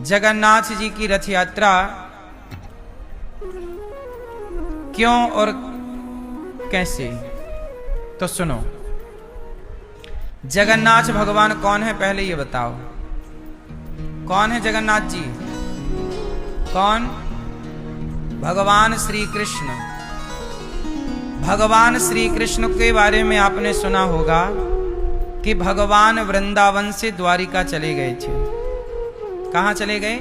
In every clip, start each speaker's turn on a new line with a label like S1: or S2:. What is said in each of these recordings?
S1: जगन्नाथ जी की रथ यात्रा क्यों और कैसे, तो सुनो। जगन्नाथ भगवान कौन है पहले ये बताओ, कौन है जगन्नाथ जी? कौन? भगवान श्री कृष्ण। भगवान श्री कृष्ण के बारे में आपने सुना होगा कि भगवान वृंदावन से द्वारिका चले गए थे। कहां चले गए?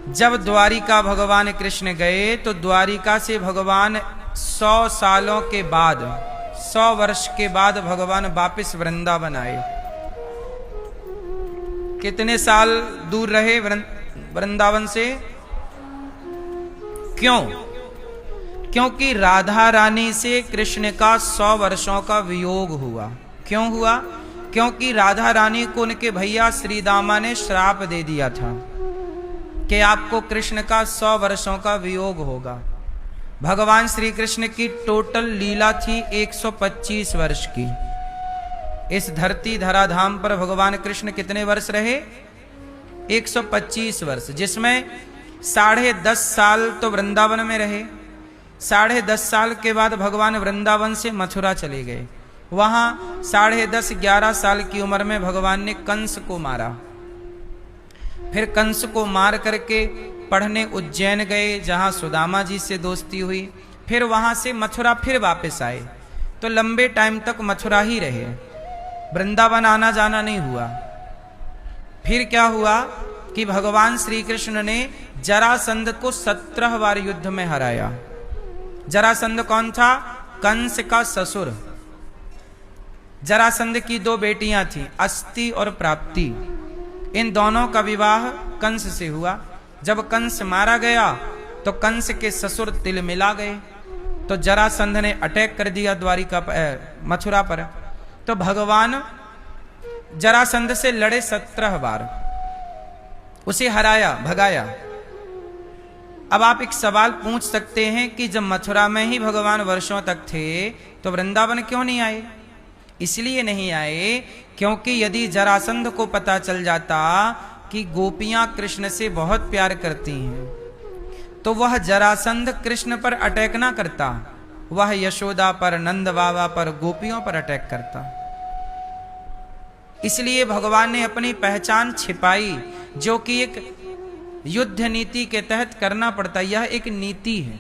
S1: जब द्वारिका भगवान कृष्ण गए तो द्वारिका से भगवान 100 सालों के बाद, 100 वर्ष के बाद भगवान वापस वृंदावन आए। कितने साल दूर रहे वृंदावन से? क्यों? क्योंकि राधा रानी से कृष्ण का 100 वर्षों का वियोग हुआ। क्यों हुआ? क्योंकि राधा रानी को उनके भैया श्री दामा ने श्राप दे दिया था कि आपको कृष्ण का 100 वर्षों का वियोग होगा। भगवान श्री कृष्ण की टोटल लीला थी 125 वर्ष की। इस धरती धराधाम पर भगवान कृष्ण कितने वर्ष रहे? 125 वर्ष, जिसमें 10.5 साल तो वृंदावन में रहे। 10.5 साल के बाद भगवान वृंदावन से मथुरा चले गए। वहां 10.5-11 साल की उम्र में भगवान ने कंस को मारा। फिर कंस को मार करके पढ़ने उज्जैन गए, जहां सुदामा जी से दोस्ती हुई। फिर वहां से मथुरा फिर वापस आए, तो लंबे टाइम तक मथुरा ही रहे, वृंदावन आना जाना नहीं हुआ। फिर क्या हुआ कि भगवान श्री कृष्ण ने जरासंध को 17 बार युद्ध में हराया। जरासंध कौन था? कंस का ससुर। जरासंध की 2 बेटियां थीं, अस्ति और प्राप्ति। इन दोनों का विवाह कंस से हुआ। जब कंस मारा गया तो कंस के ससुर तिल मिला गए, तो जरासंध ने अटैक कर दिया द्वारिका मथुरा पर। तो भगवान जरासंध से लड़े 17 बार, उसे हराया, भगाया। अब आप एक सवाल पूछ सकते हैं कि जब मथुरा में ही भगवान वर्षों तक थे तो वृंदावन क्यों नहीं आए? इसलिए नहीं आए क्योंकि यदि जरासंध को पता चल जाता कि गोपियां कृष्ण से बहुत प्यार करती हैं, तो वह जरासंध कृष्ण पर अटैक ना करता, वह यशोदा पर, नंद बाबा पर, गोपियों पर अटैक करता। इसलिए भगवान ने अपनी पहचान छिपाई, जो कि एक युद्ध नीति के तहत करना पड़ता। यह एक नीति है।